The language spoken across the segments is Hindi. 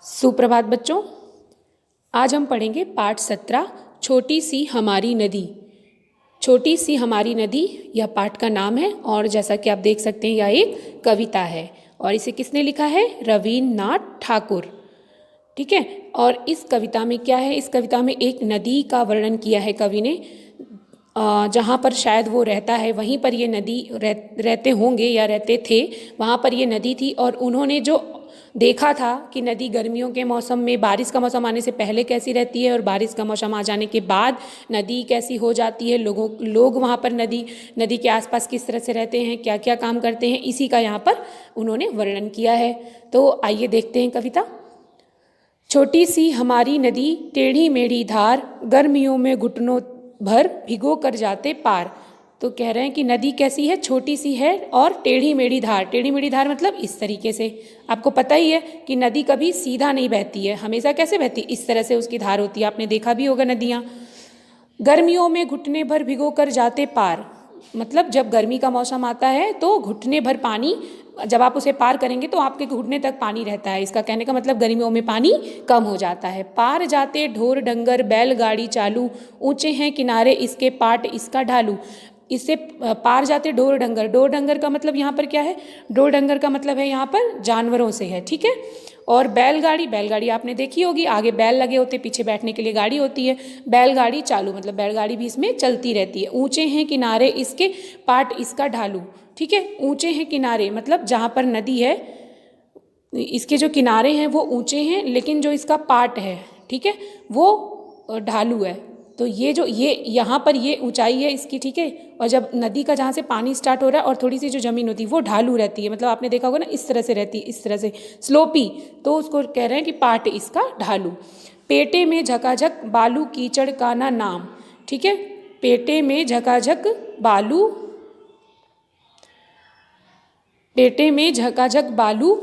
सुप्रभात बच्चों। आज हम पढ़ेंगे पाठ 17 छोटी सी हमारी नदी। छोटी सी हमारी नदी यह पाठ का नाम है और जैसा कि आप देख सकते हैं यह एक कविता है और इसे किसने लिखा है? रवीन्द्रनाथ ठाकुर। ठीक है। और इस कविता में क्या है? इस कविता में एक नदी का वर्णन किया है कवि ने। जहाँ पर शायद वो रहता है वहीं पर ये नदी रहते होंगे या रहते थे, वहाँ पर ये नदी थी। और उन्होंने जो देखा था कि नदी गर्मियों के मौसम में, बारिश का मौसम आने से पहले कैसी रहती है और बारिश का मौसम आ जाने के बाद नदी कैसी हो जाती है, लोग वहाँ पर नदी के आसपास किस तरह से रहते हैं, क्या क्या काम करते हैं, इसी का यहाँ पर उन्होंने वर्णन किया है। तो आइए देखते हैं कविता। छोटी सी हमारी नदी टेढ़ी मेढ़ी धार, गर्मियों में घुटनों भर भिगो कर जाते पार। तो कह रहे हैं कि नदी कैसी है? छोटी सी है और टेढ़ी मेढ़ी धार। टेढ़ी मेढ़ी धार मतलब इस तरीके से। आपको पता ही है कि नदी कभी सीधा नहीं बहती है, हमेशा कैसे बहती? इस तरह से उसकी धार होती है। आपने देखा भी होगा नदियाँ। गर्मियों में घुटने भर भिगो कर जाते पार, मतलब जब गर्मी का मौसम आता है तो घुटने भर पानी, जब आप उसे पार करेंगे तो आपके घुटने तक पानी रहता है। इसका कहने का मतलब गर्मियों में पानी कम हो जाता है। पार जाते ढोर डंगर बैलगाड़ी चालू, ऊंचे हैं किनारे इसके पाट इसका ढालू। इससे पार जाते ढोर डंगर, ढोर डंगर का मतलब यहाँ पर क्या है? ढोर डंगर का मतलब है यहाँ पर जानवरों से है। ठीक है। और बैलगाड़ी, बैलगाड़ी आपने देखी होगी, आगे बैल लगे होते, पीछे बैठने के लिए गाड़ी होती है। बैलगाड़ी चालू मतलब बैलगाड़ी भी इसमें चलती रहती है। ऊंचे हैं किनारे इसके पाट इसका ढालू। ठीक है। ऊंचे हैं किनारे मतलब जहाँ पर नदी है इसके जो किनारे हैं वो ऊंचे हैं, लेकिन जो इसका पाट है, ठीक है, वो ढालू है। तो ये यहाँ पर ये ऊंचाई है इसकी। ठीक है। और जब नदी का जहाँ से पानी स्टार्ट हो रहा है और थोड़ी सी जो ज़मीन होती है वो ढालू रहती है, मतलब आपने देखा होगा ना, इस तरह से रहती है, इस तरह से स्लोपी। तो उसको कह रहे हैं कि पाट इसका ढालू। पेटे में झकाझक बालू कीचड़ का ना नाम। ठीक है। पेटे में झकाझक बालू, पेटे में झकाझक बालू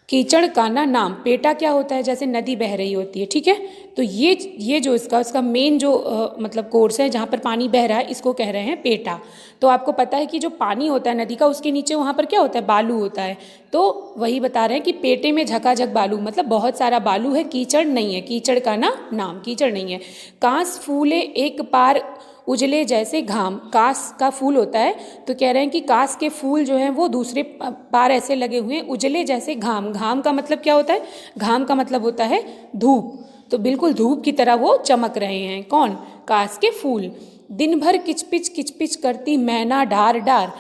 कीचड़ का ना नाम। पेटा क्या होता है? जैसे नदी बह रही होती है। ठीक है। तो ये जो इसका मेन जो मतलब कोर्स है जहाँ पर पानी बह रहा है, इसको कह रहे हैं पेटा। तो आपको पता है कि जो पानी होता है नदी का, उसके नीचे वहाँ पर क्या होता है? बालू होता है। तो वही बता रहे हैं कि पेटे में झकाझक बालू मतलब बहुत सारा बालू है, कीचड़ नहीं है। कीचड़ का ना नाम, कीचड़ नहीं है। कांस फूले एक पार उजले जैसे घाम। कास का फूल होता है, तो कह रहे हैं कि कास के फूल जो हैं वो दूसरे पार ऐसे लगे हुए हैं, उजले जैसे घाम। घाम का मतलब क्या होता है? घाम का मतलब होता है धूप। तो बिल्कुल धूप की तरह वो चमक रहे हैं। कौन? कास के फूल। दिन भर किचपिच किचपिच करती मैना डार डार।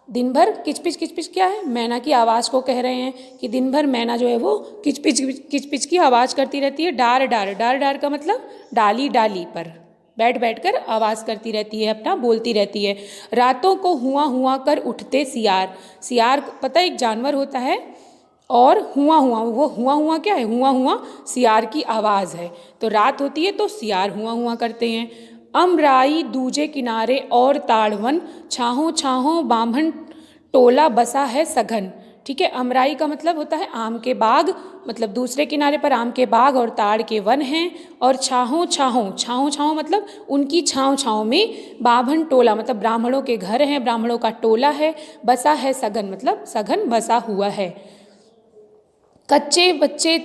दिन भर किचपिच, किचपिच क्या है? मैना की आवाज़ को कह रहे हैं कि दिन भर मैना जो है वो किचपिच किचपिच की आवाज़ करती रहती है। डार डार, डार डार का मतलब डाली डाली पर बैठ बैठ कर आवाज़ करती रहती है, अपना बोलती रहती है। रातों को हुआ हुआ कर उठते सियार। सियार पता है एक जानवर होता है, और हुआ हुआ, वो हुआ हुआ क्या है? हुआ हुआ सियार की आवाज़ है। तो रात होती है तो सियार हुआ हुआ करते हैं। अमराई दूजे किनारे और ताड़वन, छाहों छाहों बाम्भन टोला बसा है सघन। ठीक है। अमराई का मतलब होता है आम के बाग, मतलब दूसरे किनारे पर आम के बाग और ताड़ के वन हैं। और छाहों छाहों, छाहों छाहों मतलब उनकी छाँव छाँव में, बाभन टोला मतलब ब्राह्मणों के घर हैं, ब्राह्मणों का टोला है। बसा है सघन मतलब सघन बसा हुआ है। कच्चे बच्चे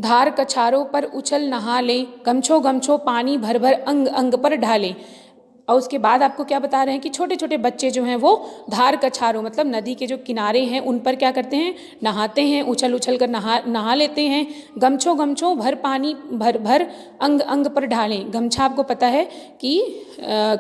धार कछारों पर उछल नहा लें, गमछो गमछो पानी भर भर अंग अंग पर ढालें। और उसके बाद आपको क्या बता रहे हैं कि छोटे छोटे बच्चे जो हैं वो धार कछारों मतलब नदी के जो किनारे हैं उन पर क्या करते हैं? नहाते हैं, उछल उछल कर नहा लेते हैं। गमछो गमछो भर पानी भर भर अंग अंग पर ढालें। गमछा आपको पता है कि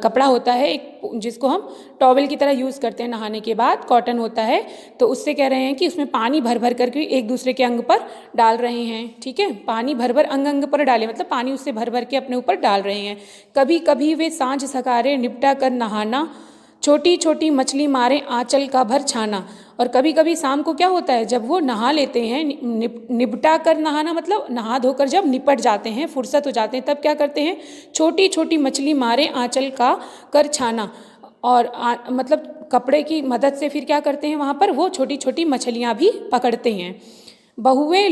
कपड़ा होता है एक, जिसको हम टॉवल की तरह यूज़ करते हैं नहाने के बाद, कॉटन होता है। तो उससे कह रहे हैं कि उसमें पानी भर भर करके एक दूसरे के अंग पर डाल रहे हैं। ठीक है। पानी भर भर अंग अंग पर डालें मतलब पानी उससे भर भर के अपने ऊपर डाल रहे हैं। कभी कभी वे सांझ सकारे निपटा कर नहाना, छोटी छोटी मछली मारे आंचल का भर छाना। और कभी कभी शाम को क्या होता है? जब वो नहा लेते हैं, निपटा कर नहाना मतलब नहा धोकर जब निपट जाते हैं, फुर्सत हो जाते हैं, तब क्या करते हैं? छोटी छोटी मछली मारे आंचल का कर छाना। और मतलब कपड़े की मदद से फिर क्या करते हैं? वहाँ पर वो छोटी छोटी मछलियाँ भी पकड़ते हैं। बहुएं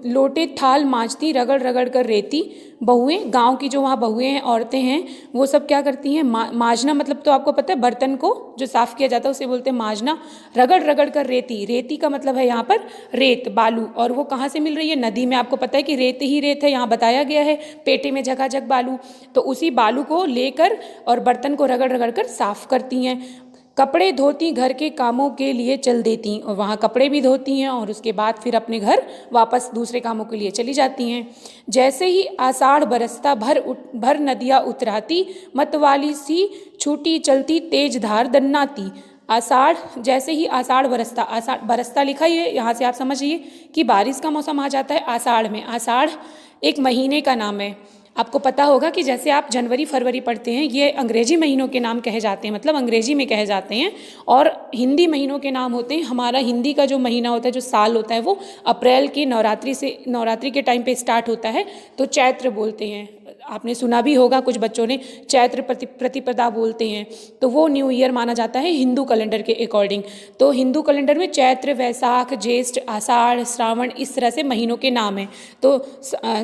लोटे थाल मांजती रगड़ रगड़ कर रेती। बहुएं, गांव की जो वहाँ बहुएं हैं, औरतें हैं, वो सब क्या करती हैं, मांजना मतलब तो आपको पता है बर्तन को जो साफ़ किया जाता है उसे बोलते हैं मांजना। रगड़ रगड़ कर रेती, रेती का मतलब है यहाँ पर रेत, बालू। और वो कहाँ से मिल रही है, नदी में। आपको पता है कि रेत ही रेत है, यहाँ बताया गया है, पेटे में झकाझक बालू। तो उसी बालू को लेकर और बर्तन को रगड़ रगड़ कर साफ़ करती हैं। कपड़े धोती घर के कामों के लिए चल देती, और वहाँ कपड़े भी धोती हैं और उसके बाद फिर अपने घर वापस दूसरे कामों के लिए चली जाती हैं। जैसे ही आषाढ़ बरसता भर नदियाँ उतराती, मतवाली सी छूटी चलती तेज धार दन्नाती। आषाढ़, जैसे ही आषाढ़ बरसता, आषाढ़ बरसता लिखा ही है, यहाँ से आप समझिए कि बारिश का मौसम आ जाता है आषाढ़ में। आषाढ़ एक महीने का नाम है। आपको पता होगा कि जैसे आप जनवरी फरवरी पढ़ते हैं, ये अंग्रेजी महीनों के नाम कहे जाते हैं, मतलब अंग्रेजी में कहे जाते हैं, और हिंदी महीनों के नाम होते हैं। हमारा हिंदी का जो महीना होता है, जो साल होता है, वो अप्रैल की नवरात्रि के टाइम पे स्टार्ट होता है, तो चैत्र बोलते हैं। आपने सुना भी होगा, कुछ बच्चों ने चैत्र प्रतिपदा बोलते हैं। तो वो न्यू ईयर माना जाता है हिंदू कैलेंडर के अकॉर्डिंग। तो हिंदू कैलेंडर में चैत्र, वैशाख, ज्येष्ठ, आषाढ़, श्रावण, इस तरह से महीनों के नाम हैं। तो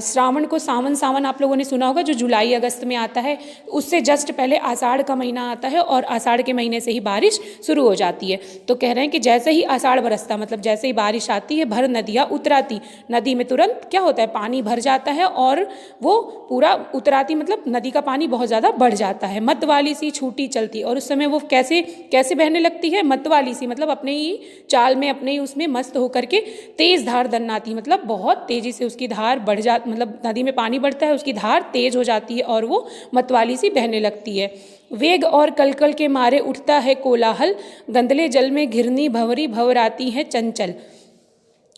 श्रावण को सावन आप लोगों ने सुना होगा, जो जुलाई अगस्त में आता है। उससे जस्ट पहले आषाढ़ का महीना आता है, और आषाढ़ के महीने से ही बारिश शुरू हो जाती है। तो कह रहे हैं कि जैसे ही आषाढ़ बरसता, मतलब जैसे ही बारिश आती है, भर नदियाँ उतराती, नदी में तुरंत क्या होता है, पानी भर जाता है, और वो पूरा उतराती मतलब नदी का पानी बहुत ज़्यादा बढ़ जाता है। मत वाली सी छूटी चलती, और उस समय वो कैसे बहने लगती है, मत वाली सी मतलब अपने ही चाल में, अपने ही उसमें मस्त होकर के तेज धार दन्नाती, मतलब बहुत तेजी से उसकी धार बढ़ जा, मतलब नदी में पानी बढ़ता है, उसकी धार तेज हो जाती है और वो मतवाली सी बहने लगती है। वेग और कलकल के मारे उठता है कोलाहल, गंदले जल में घिरनी भंवरी भंवराती है चंचल।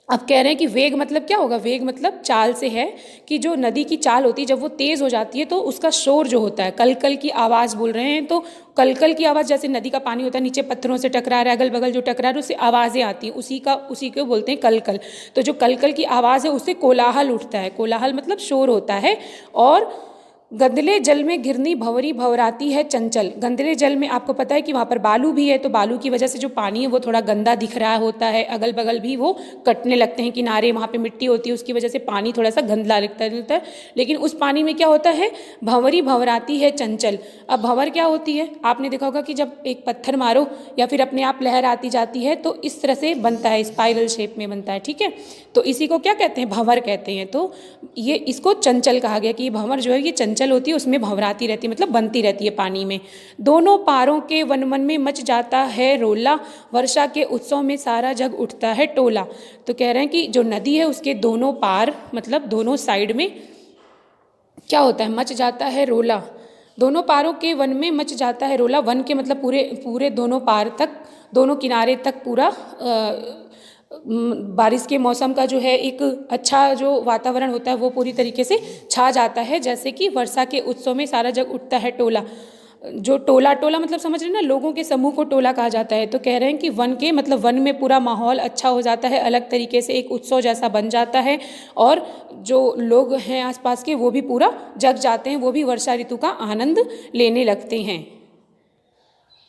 अब कह रहे हैं कि वेग मतलब क्या होगा, वेग मतलब चाल से है, कि जो नदी की चाल होती है जब वो तेज़ हो जाती है तो उसका शोर जो होता है, कलकल की आवाज़ बोल रहे हैं। तो कलकल की आवाज़, जैसे नदी का पानी होता है, नीचे पत्थरों से टकरा रहा है, अगल बगल जो टकरा रहा है, उससे आवाज़ें आती हैं, उसी को बोलते हैं कलकल। तो जो कलकल की आवाज़ है उससे कोलाहल उठता है, कोलाहल मतलब शोर होता है। और गंदले जल में घिरनी भंवरी भंवराती है चंचल। गंदले जल में आपको पता है कि वहाँ पर बालू भी है, तो बालू की वजह से जो पानी है वो थोड़ा गंदा दिख रहा होता है, अगल बगल भी वो कटने लगते हैं, किनारे वहाँ पे मिट्टी होती है, उसकी वजह से पानी थोड़ा सा गंदा लगता है। लेकिन उस पानी में क्या होता है, भंवरी भंवराती है चंचल। अब भंवर क्या होती है, आपने देखा होगा कि जब एक पत्थर मारो या फिर अपने आप लहर आती जाती है तो इस तरह से बनता है, स्पाइरल शेप में बनता है, ठीक है। तो इसी को क्या कहते हैं, भंवर कहते हैं। तो ये इसको चंचल कहा गया कि भंवर जो है ये चंचल होती है, उसमें भंवराती रहती है, मतलब बनती रहती है पानी में। दोनों पारों के वन वन में मच जाता है रोला, वर्षा के उत्सव में सारा जग उठता है टोला। तो कह रहे हैं कि जो नदी है उसके दोनों पार, मतलब दोनों साइड में क्या होता है, मच जाता है रोला। दोनों पारों के वन में मच जाता है रोला, वन के मतलब पूरे दोनों पार तक, दोनों किनारे तक पूरा बारिश के मौसम का जो है एक अच्छा जो वातावरण होता है वो पूरी तरीके से छा जाता है। जैसे कि वर्षा के उत्सव में सारा जग उठता है टोला। जो टोला मतलब समझ रहे हैं ना, लोगों के समूह को टोला कहा जाता है। तो कह रहे हैं कि वन के मतलब वन में पूरा माहौल अच्छा हो जाता है, अलग तरीके से एक उत्सव जैसा बन जाता है, और जो लोग हैं आसपास के वो भी पूरा जग जाते हैं, वो भी वर्षा ऋतु का आनंद लेने लगते हैं।